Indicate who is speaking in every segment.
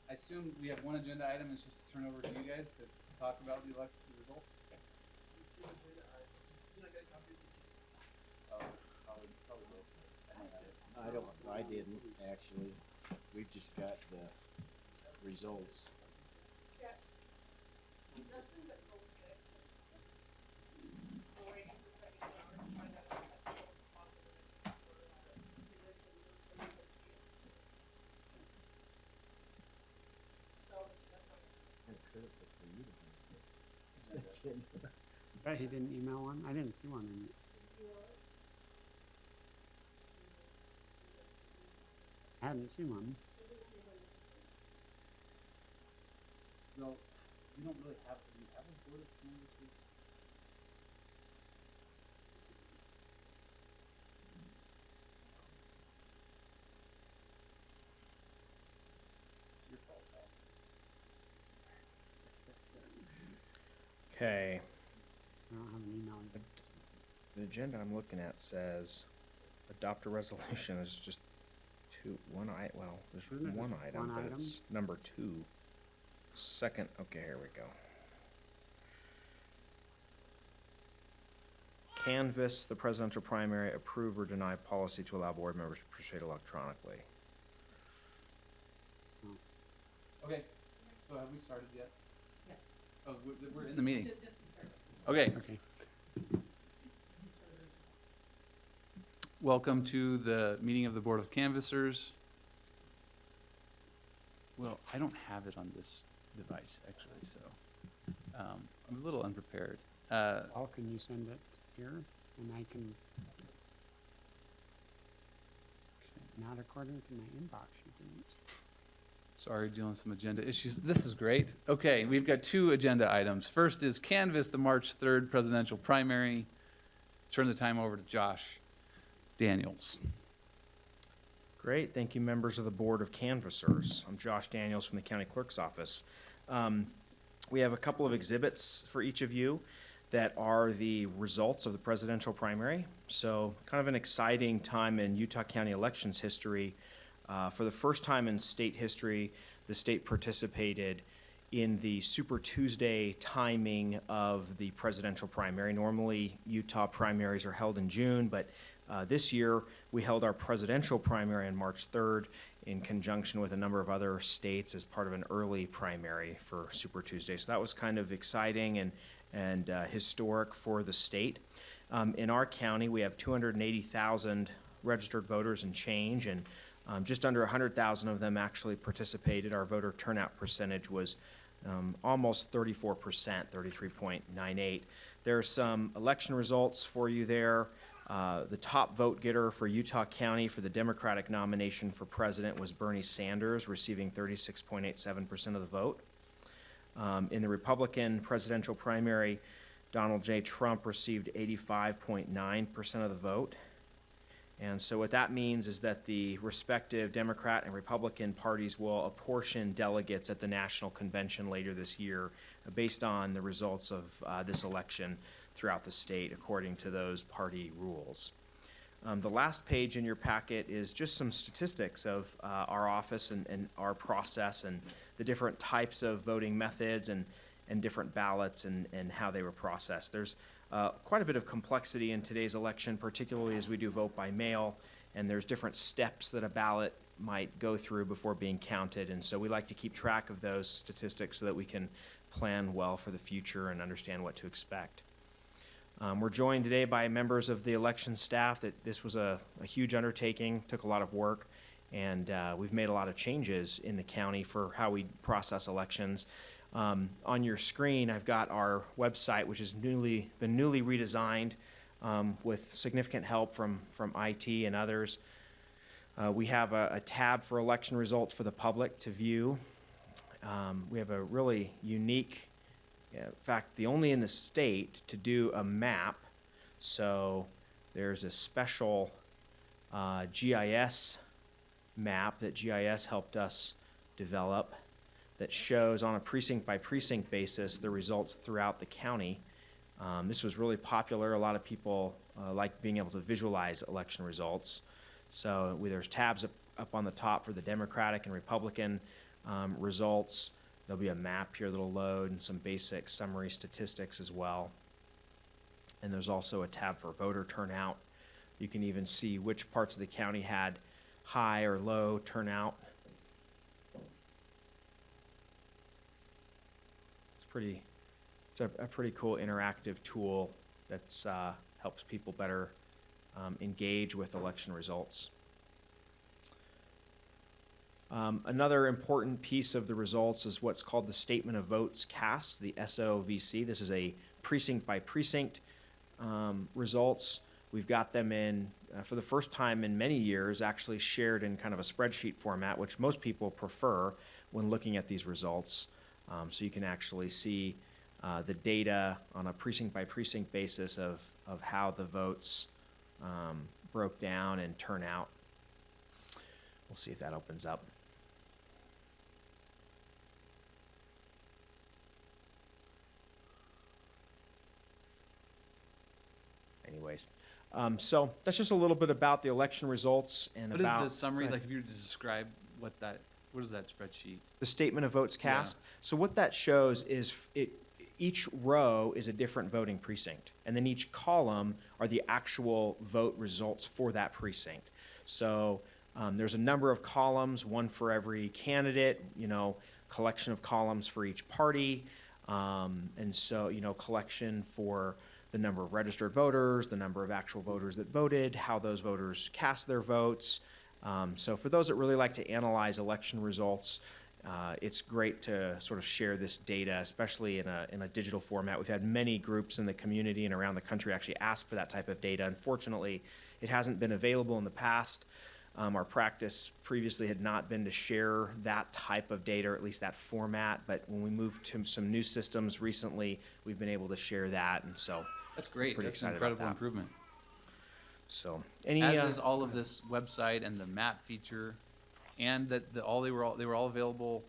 Speaker 1: I assume we have one agenda item, it's just to turn over to you guys to talk about the election results? Oh, probably will. I don't have it.
Speaker 2: I didn't, actually. We've just got the results.
Speaker 3: Bet he didn't email one. I didn't see one in it. I hadn't seen one.
Speaker 1: Well, we don't really have, do we have a board of canvassers? It's your fault, pal.
Speaker 4: Okay,
Speaker 3: I don't have an email either.
Speaker 4: the agenda I'm looking at says adopt a resolution. There's just there's
Speaker 3: Isn't it
Speaker 4: one
Speaker 3: just
Speaker 4: item,
Speaker 3: one
Speaker 4: but
Speaker 3: item?
Speaker 4: it's number 2. Second, okay, here we go. Canvass the presidential primary, approve or deny policy to allow board members to participate electronically.
Speaker 1: Okay, so have we started yet?
Speaker 5: Yes.
Speaker 1: Oh, we're in the meeting. Okay.
Speaker 3: Okay.
Speaker 1: Welcome to the meeting of the Board of Canvassers. Well, I don't have it on this device, actually, so I'm a little unprepared.
Speaker 3: Paul, can you send it here? And I can, not according to my inbox, you didn't.
Speaker 1: Sorry, dealing with some agenda issues. This is great. Okay, we've got 2 agenda items. First is canvass the March 3rd presidential primary. Turn the time over to Josh Daniels.
Speaker 4: Great, thank you, members of the Board of Canvassers. I'm Josh Daniels from the County Clerk's Office. We have a couple of exhibits for each of you that are the results of the presidential primary. So kind of an exciting time in Utah County elections history. For the first time in state history, the state participated in the Super Tuesday timing of the presidential primary. Normally, Utah primaries are held in June, but this year we held our presidential primary on March 3rd in conjunction with a number of other states as part of an early primary for Super Tuesday. So that was kind of exciting and historic for the state. In our county, we have 280,000 registered voters and change, and just under 100,000 of them actually participated. Our voter turnout percentage was almost 34%, 33.98. There are some election results for you there. The top vote getter for Utah County for the Democratic nomination for president was Bernie Sanders, receiving 36.87% of the vote. In the Republican presidential primary, Donald J. Trump received 85.9% of the vote. And so what that means is that the respective Democrat and Republican parties will apportion delegates at the national convention later this year based on the results of this election throughout the state according to those party rules. The last page in your packet is just some statistics of our office and our process and the different types of voting methods and different ballots and how they were processed. There's quite a bit of complexity in today's election, particularly as we do vote by mail, and there's different steps that a ballot might go through before being counted, and so we like to keep track of those statistics so that we can plan well for the future and understand what to expect. We're joined today by members of the election staff. That this was a huge undertaking, took a lot of work, and we've made a lot of changes in the county for how we process elections. On your screen, I've got our website, which has been newly redesigned with significant help from IT and others. We have a tab for election results for the public to view. We have a really unique, in fact, the only in the state to do a map. So there's a special GIS map that GIS helped us develop that shows on a precinct-by-precinct basis the results throughout the county. This was really popular. A lot of people like being able to visualize election results. So there's tabs up on the top for the Democratic and Republican results. There'll be a map here that'll load and some basic summary statistics as well. And there's also a tab for voter turnout. You can even see which parts of the county had high or low turnout. It's a pretty cool interactive tool that's helps people better engage with election results. Another important piece of the results is what's called the Statement of Votes Cast, the SOVC. This is a precinct by precinct results. We've got them in, for the first time in many years, actually shared in kind of a spreadsheet format, which most people prefer when looking at these results. So you can actually see the data on a precinct by precinct basis of how the votes broke down and turnout. We'll see if that opens up. Anyways, so that's just a little bit about the election results and
Speaker 1: What
Speaker 4: about
Speaker 1: is the summary,
Speaker 4: go ahead.
Speaker 1: like if you were to describe what is that spreadsheet?
Speaker 4: The statement of votes cast.
Speaker 1: Yeah.
Speaker 4: So what that shows is each row is a different voting precinct, and then each column are the actual vote results for that precinct. So there's a number of columns, one for every candidate, collection of columns for each party, and so, collection for the number of registered voters, the number of actual voters that voted, how those voters cast their votes. So for those that really like to analyze election results, it's great to sort of share this data, especially in a digital format. We've had many groups in the community and around the country actually ask for that type of data. Unfortunately, it hasn't been available in the past. Our practice previously had not been to share that type of data, or at least that format, but when we moved to some new systems recently, we've been able to share that, and so
Speaker 1: That's great.
Speaker 4: pretty
Speaker 1: That's an
Speaker 4: excited about
Speaker 1: incredible
Speaker 4: that.
Speaker 1: improvement.
Speaker 4: so any
Speaker 1: As is all of this website and the map feature, and that they were all available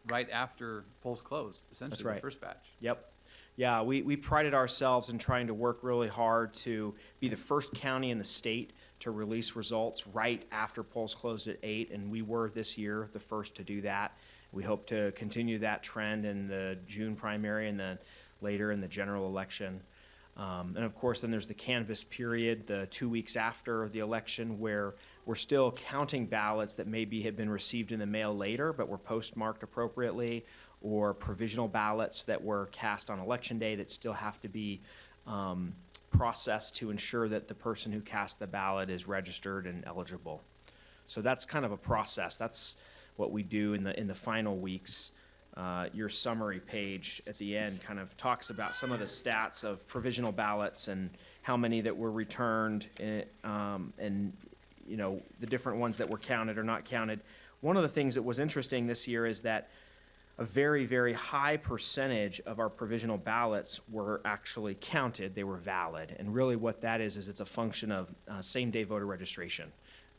Speaker 1: right after polls closed, essentially,
Speaker 4: right.
Speaker 1: the first batch.
Speaker 4: Yep. Yeah, we prided ourselves in trying to work really hard to be the first county in the state to release results right after polls closed at 8, and we were this year the first to do that. We hope to continue that trend in the June primary and then later in the general election. And of course, then there's the canvass period, the 2 weeks after the election, where we're still counting ballots that maybe have been received in the mail later, but were postmarked appropriately, or provisional ballots that were cast on election day that still have to be processed to ensure that the person who cast the ballot is registered and eligible. So that's kind of a process. That's what we do in the final weeks. Your summary page at the end kind of talks about some of the stats of provisional ballots and how many that were returned, and the different ones that were counted or not counted. One of the things that was interesting this year is that a very, very high percentage of our provisional ballots were actually counted. They were valid. And really what that is it's a function of same-day voter registration.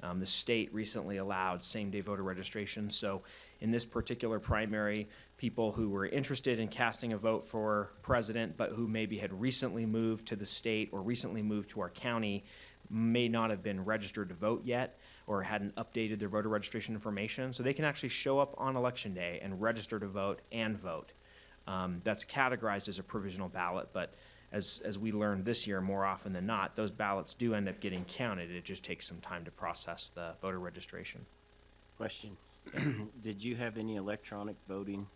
Speaker 4: The state recently allowed same-day voter registration. So in this particular primary, people who were interested in casting a vote for president, but who maybe had recently moved to the state or recently moved to our county, may not have been registered to vote yet or hadn't updated their voter registration information. So they can actually show up on election day and register to vote and vote. That's categorized as a provisional ballot, but as we learned this year, more often than not, those ballots do end up getting counted. It just takes some time to process the voter registration.
Speaker 2: Question. Did you have any electronic voting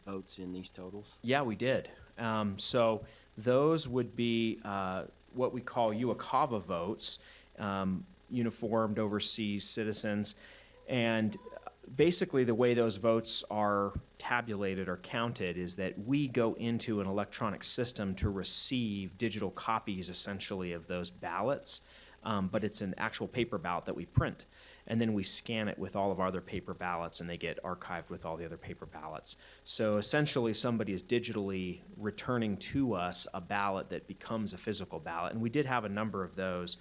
Speaker 2: votes in these totals?
Speaker 4: Yeah, we did. So those would be what we call UACAVA votes, uniformed overseas citizens. And basically the way those votes are tabulated or counted is that we go into an electronic system to receive digital copies essentially of those ballots, but it's an actual paper ballot that we print. And then we scan it with all of our other paper ballots, and they get archived with all the other paper ballots. So essentially somebody is digitally returning to us a ballot that becomes a physical ballot. And we did have a number of those.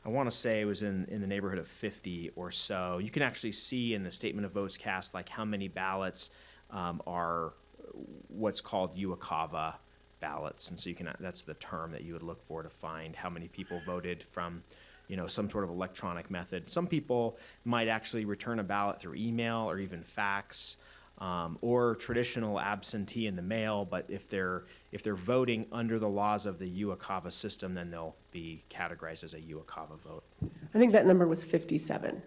Speaker 4: I want to say it was in the neighborhood of 50 or so. You can actually see in the statement of votes cast like how many ballots are what's called UACAVA ballots. And so that's the term that you would look for to find how many people voted from some sort of electronic method. Some people might actually return a ballot through email or even fax, or traditional absentee in the mail. But if they're voting under the laws of the UACAVA system, then they'll be categorized as a UACAVA vote.
Speaker 5: I think that number was 57.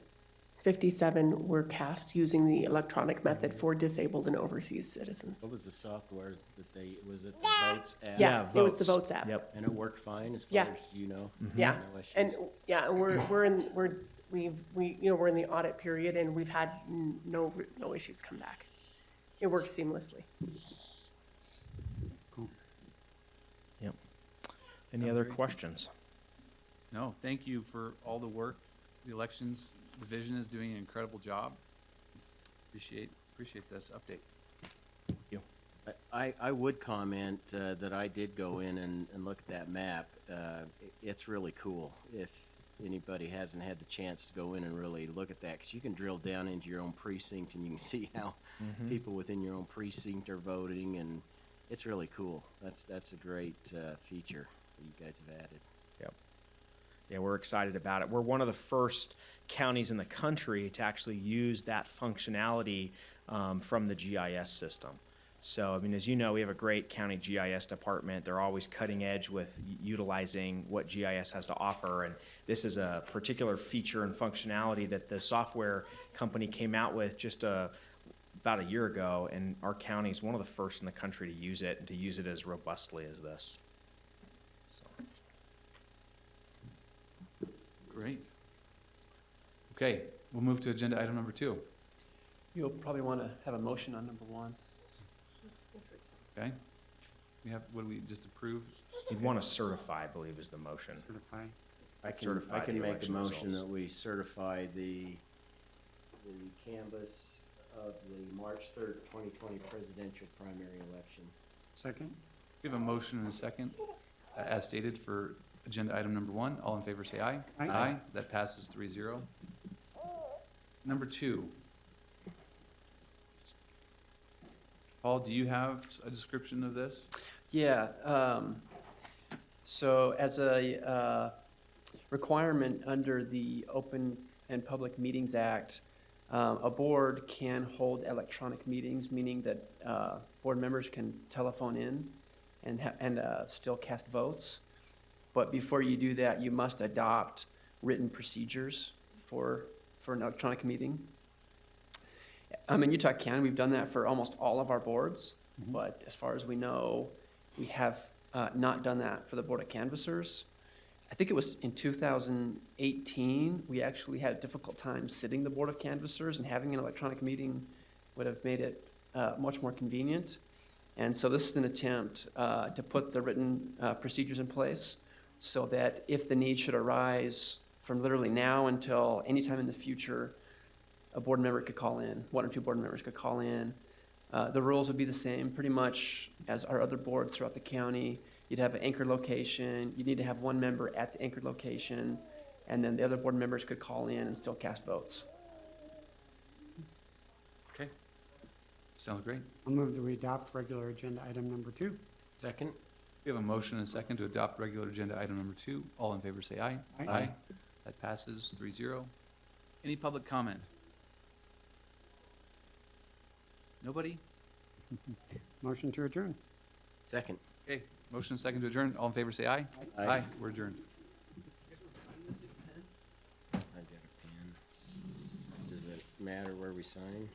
Speaker 5: 57 were cast using the electronic method for disabled and overseas citizens.
Speaker 2: What was the software that was it the Votes app?
Speaker 5: Yeah, it was the
Speaker 4: Votes.
Speaker 5: Votes app.
Speaker 4: Yep.
Speaker 2: And it worked fine as
Speaker 5: Yeah.
Speaker 2: far as you know?
Speaker 5: Yeah,
Speaker 2: No issues?
Speaker 5: and, yeah, and we're in the audit period, and we've had no issues come back. It works seamlessly.
Speaker 4: Yep. Any other questions?
Speaker 1: No, thank you for all the work. The Elections Division is doing an incredible job. Appreciate this update.
Speaker 2: I would comment that I did go in and look at that map. It's really cool. If anybody hasn't had the chance to go in and really look at that, because you can drill down into your own precinct and you can see how people within your own precinct are voting, and it's really cool. That's a great feature that you guys have added.
Speaker 4: Yep. Yeah, we're excited about it. We're one of the first counties in the country to actually use that functionality from the GIS system. So, I mean, as you know, we have a great county GIS department. They're always cutting edge with utilizing what GIS has to offer. And this is a particular feature and functionality that the software company came out with just about a year ago. And our county is one of the first in the country to use it and to use it as robustly as this. So.
Speaker 1: Great. Okay, we'll move to agenda item number 2.
Speaker 6: You'll probably want to have a motion on number 1.
Speaker 1: Okay? We have, what do we just approve?
Speaker 4: You'd want to certify, I believe, is the motion.
Speaker 3: Certify.
Speaker 2: I
Speaker 4: Certify
Speaker 2: can
Speaker 4: the
Speaker 2: make a
Speaker 4: election
Speaker 2: motion
Speaker 4: results.
Speaker 2: that we certify the canvass of the March 3rd, 2020 presidential primary election.
Speaker 3: Second?
Speaker 1: We have a motion and a second, as stated, for agenda item number 1. All in favor, say aye.
Speaker 3: Aye.
Speaker 1: That passes 3-0. Number 2. Paul, do you have a description of this?
Speaker 6: Yeah, so as a requirement under the Open and Public Meetings Act, a board can hold electronic meetings, meaning that board members can telephone in and still cast votes. But before you do that, you must adopt written procedures for an electronic meeting. In Utah County, we've done that for almost all of our boards, but as far as we know, we have not done that for the Board of Canvassers. I think it was in 2018, we actually had a difficult time sitting the Board of Canvassers, and having an electronic meeting would have made it much more convenient. And so this is an attempt to put the written procedures in place so that if the need should arise from literally now until any time in the future, a board member could call in, 1 or 2 board members could call in. The rules would be the same pretty much as our other boards throughout the county. You'd have an anchor location, you'd need to have 1 member at the anchored location, and then the other board members could call in and still cast votes.
Speaker 1: Okay. Sounds great.
Speaker 3: I'll move that we adopt regular agenda item number 2.
Speaker 2: Second?
Speaker 1: We have a motion and a second to adopt regular agenda item number 2. All in favor, say aye.
Speaker 3: Aye.
Speaker 1: That passes 3-0. Any public comment? Nobody?
Speaker 3: Motion to adjourn.
Speaker 2: Second.
Speaker 1: Okay, motion and second to adjourn. All in favor, say aye.
Speaker 2: Aye.
Speaker 1: We're adjourned.
Speaker 2: I got a pen. Does it matter where we sign?